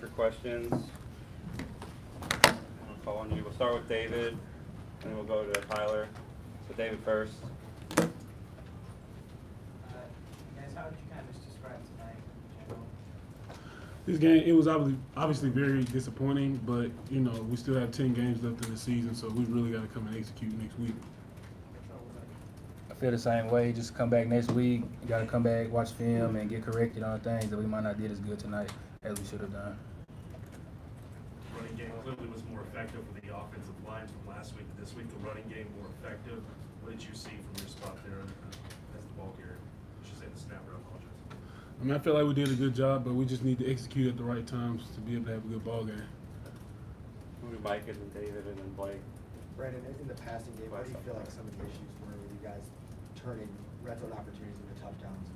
for questions. I'll call on you. We'll start with David, and then we'll go to Tyler. So David first. Guys, how would you kind of just describe tonight in general? This game, it was obviously very disappointing, but you know we still have 10 games left in the season, so we really got to come and execute next week. I feel the same way. Just come back next week. You got to come back, watch film, and get corrected on things that we might not did as good tonight as we should have done. Running game clearly was more effective with the offensive lines from last week to this week. The running game more effective. What did you see from your spot there as the ball carrier? I should say the snapper. I apologize. I mean, I feel like we did a good job, but we just need to execute at the right times to be able to have a good ball game. We'll do Mike and then David and then Blake. Brandon, in the passing game, what do you feel like some of the issues were with you guys turning red zone opportunities into touchdowns?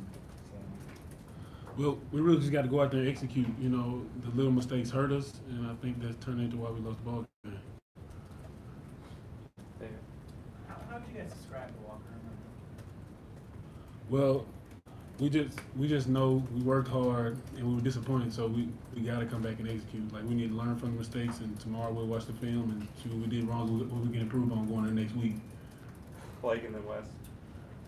Well, we really just got to go out there and execute. You know, the little mistakes hurt us, and I think that's turned into why we lost the ball game. David. How would you guys describe the locker room? Well, we just know we worked hard and we were disappointed, so we got to come back and execute. Like we need to learn from the mistakes, and tomorrow we'll watch the film and see what we did wrong, what we can improve on going into next week. Blake and then Wes.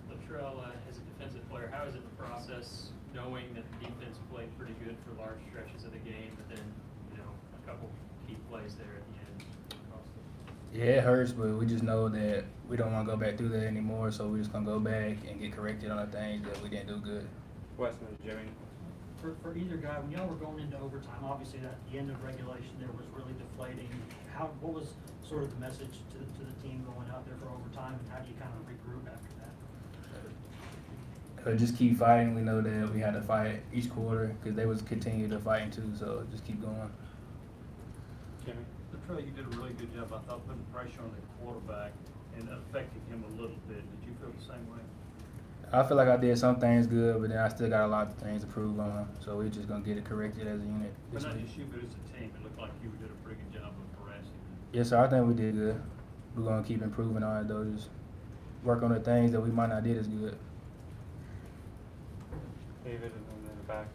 Latrell, as a defensive player, how is it the process knowing that the defense played pretty good for large stretches of the game, but then, you know, a couple key plays there at the end? Yeah, it hurts, but we just know that we don't want to go back through that anymore, so we're just going to go back and get corrected on the things that we didn't do good. Wes and then Jimmy. For either guy, when y'all were going into overtime, obviously at the end of regulation there was really deflating. What was sort of the message to the team going out there for overtime, and how do you kind of regroup after that? Just keep fighting. We know that we had to fight each quarter because they was continue to fighting too, so just keep going. Jimmy. Latrell, you did a really good job, I thought, putting pressure on the quarterback and affecting him a little bit. Did you feel the same way? I feel like I did some things good, but then I still got a lot of things to prove on, so we're just going to get it corrected as a unit But this not week. just you, but as a team, it looked like you did a pretty good job of harassing him. Yes, sir, I think we did good. We're going to keep improving on it, though. Just work on the things that we might not did as good. David and then in the back.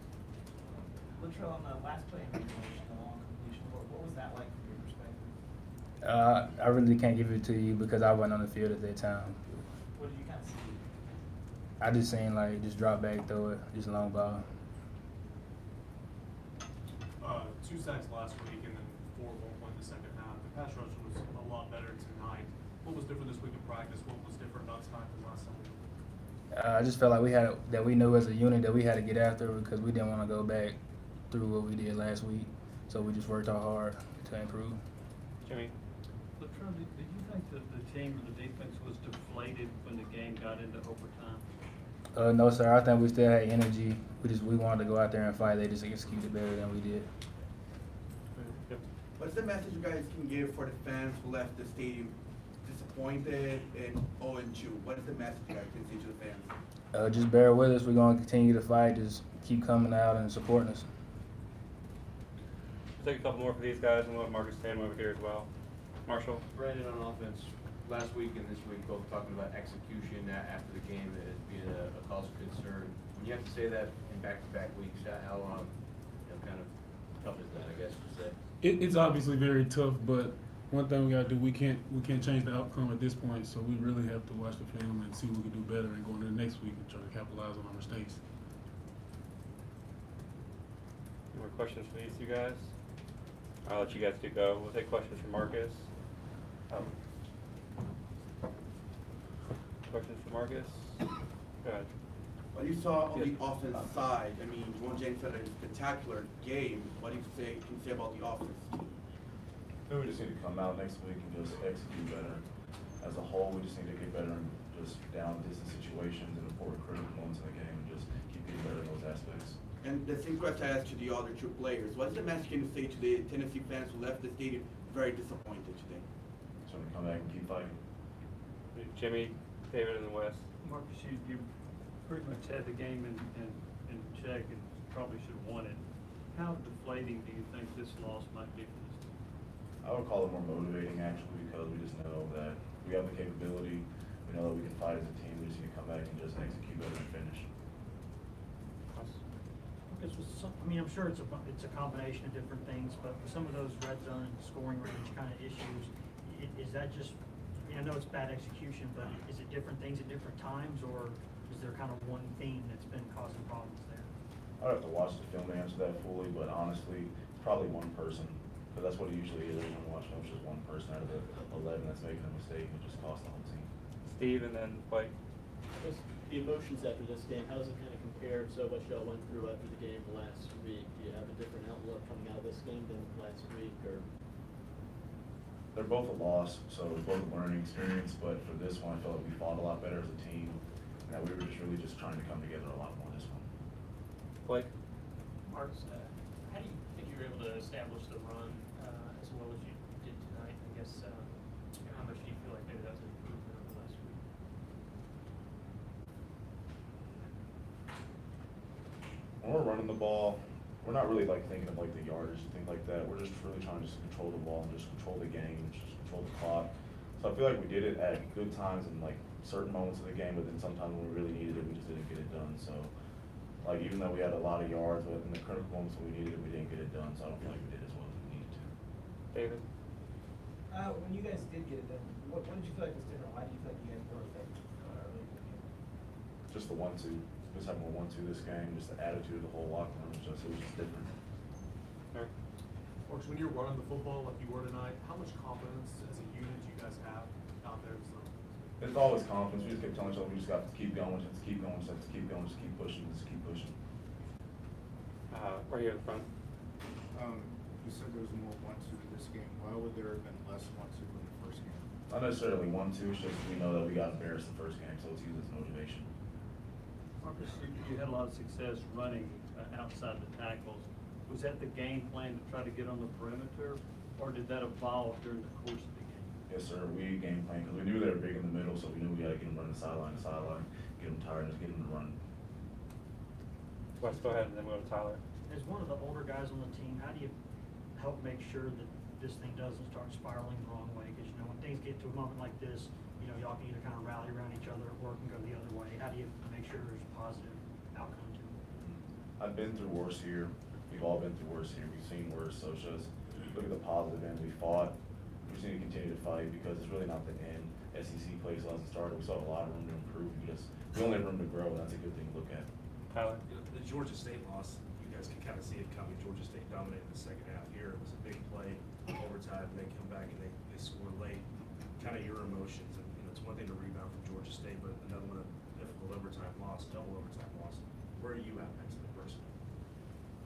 Latrell, on the last play in regulation, the long completion, what was that like from your perspective? I really can't give it to you because I wasn't on the field at that time. What did you kind of see? I just seen like just drop back, throw it, just a long ball. 2 sacks last week and then 4 at one point in the second half. The pass rush was a lot better tonight. What was different this week in practice? What was different about tonight than last time? I just felt like we knew as a unit that we had to get after because we didn't want to go back through what we did last week. So we just worked out hard to improve. Jimmy. Latrell, did you think that the team or the defense was deflated when the game got into overtime? No, sir. I think we still had energy. We wanted to go out there and fight. They just executed better than we did. Yep. What's the message you guys can give for the fans who left the stadium disappointed and 0-2? What is the message you guys can say to the fans? Just bear with us. We're going to continue to fight. Just keep coming out and supporting us. We'll take a couple more for these guys and we'll have Marcus Tam over here as well. Marshall. Brandon, on offense, last week and this week, both talking about execution after the game as being a cause of concern. When you have to say that in back-to-back weeks, how kind of tough is that, I guess, to say? It's obviously very tough, but one thing we got to do, we can't change the outcome at this point, so we really have to watch the film and see what we can do better and go into the next week and try to capitalize on our mistakes. Any more questions for these two guys? I'll let you guys two go. We'll take questions from Marcus. Questions for Marcus? Go ahead. What you saw on the offense side, I mean, Juwan James had a spectacular game. What do you can you say about the offense? We just need to come out next week and just execute better. As a whole, we just need to get better in just down distance situations and important critical moments in the game and just keep getting better in those aspects. And the same question I asked to the other 2 players. What's the message you can say to the Tennessee fans who left the stadium very disappointed today? So we come back and keep fighting. Jimmy, David, and then Wes. Marcus, you pretty much had the game in check and probably should have won it. How deflating do you think this loss might be for this team? I would call it more motivating actually because we just know that we have the capability. We know that we can fight as a team. We just need to come back and just execute better and finish. Marcus, I mean, I'm sure it's a combination of different things, but with some of those red zone and scoring range kind of issues, is that just, I mean, I know it's bad execution, but is it different things at different times, or is there kind of one theme that's been causing problems there? I'd have to watch the film to answer that fully, but honestly, it's probably one person, because that's what it usually is. When you watch film, it's just one person out of the 11 that's making a mistake, and it just costs the whole team. Steve and then Blake. Just the emotions after this game, how does it kind of compare to what y'all went through after the game last week? Do you have a different outlook coming out of this game than last week, or? They're both a loss, so it's both a learning experience, but for this one, I felt like we fought a lot better as a team, and that we were just really just trying to come together a lot more this one. Blake. Marcus, how do you think you were able to establish the run as well as you did tonight? I guess, how much do you feel like maybe that was an improvement over last week? When we're running the ball, we're not really like thinking of like the yardage and things like that. We're just really trying to just control the ball and just control the game, and just control the clock. So I feel like we did it at good times and like certain moments of the game, but then sometimes when we really needed it, we just didn't get it done. So like even though we had a lot of yards, but in the critical moments when we needed it, we didn't get it done. So I don't feel like we did as well as we needed to. David. When you guys did get it done, what did you feel like was different? Why do you feel like you guys were effective early in the game? Just the 1-2. Just having a 1-2 this game, just the attitude of the whole locker room, it was just different. Eric. Marcus, when you're running the football like you were tonight, how much confidence as a unit do you guys have out there? It's always confidence. We just kept telling each other we just got to keep going, just keep going, just keep going, just keep pushing, just keep pushing. Right here in the front. You said there was more 1-2 in this game. Why would there have been less 1-2 in the first game? Not necessarily 1-2, it's just we know that we got embarrassed the first game, so it's used as motivation. Marcus, you had a lot of success running outside the tackles. Was that the game plan to try to get on the perimeter, or did that evolve during the course of the game? Yes, sir. We game plan because we knew they were big in the middle, so we knew we had to get them running sideline to sideline, get them tired, and just get them to run. Wes, go ahead and then we'll go to Tyler. As one of the older guys on the team, how do you help make sure that this thing doesn't start spiraling the wrong way? Because, you know, when things get to a moment like this, you know, y'all can either kind of rally around each other or it can go the other way. How do you make sure there's a positive outcome to it? I've been through worse here. We've all been through worse here. We've seen worse. So it's just look at the positive end. We fought. We just need to continue to fight because it's really not the end. SEC play still hasn't started. We still have a lot of room to improve. We only have room to grow, and that's a good thing to look at. Tyler. You know, the Georgia State loss, you guys can kind of see it coming. Georgia State dominated the second half here. It was a big play, overtime, and they come back and they score late. Kind of your emotions. And, you know, it's one thing to rebound from Georgia State, but another one, a difficult overtime loss, double overtime loss. Where are you at mentally, personally?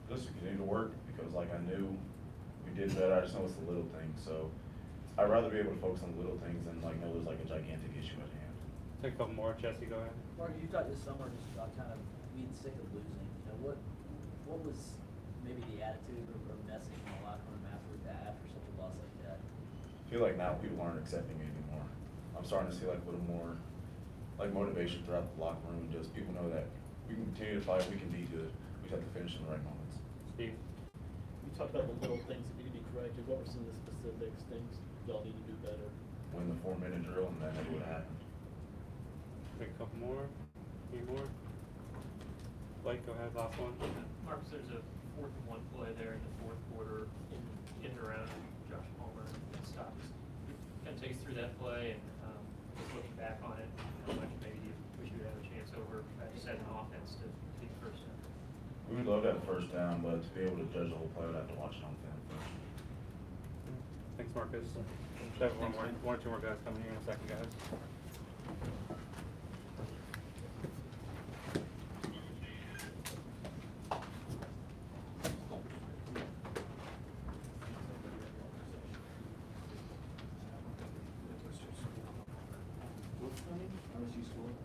Just to continue to work because, like, I knew we did better. I just know it's the little things. So I'd rather be able to focus on the little things than like know there's like a gigantic issue at hand. Take a couple more. Jesse, go ahead. Mark, you talked this summer just about kind of being sick of losing. You know, what was maybe the attitude or message in the locker room after such a loss like that? I feel like now people aren't accepting it anymore. I'm starting to see like a little more like motivation throughout the locker room. Just people know that we can continue to fight, we can be good. We just have to finish in the right moments. Steve. You talked about the little things that need to be corrected. What were some of the specifics, things y'all need to do better? Win the 4-minute drill and then it would have happened. Take a couple more. Any more? Blake, go ahead. Last one. Marcus, there's a 4th and 1 play there in the fourth quarter in and around Josh Palmer and stops. Kind of take us through that play and just looking back on it, how much maybe you wish you would have a chance over set an offense to be the first down. We would love to have a first down, but to be able to judge the whole play, we'd have to watch it on film first. Thanks, Marcus. Should have one or two more guys coming here in a second, guys. How much you scored?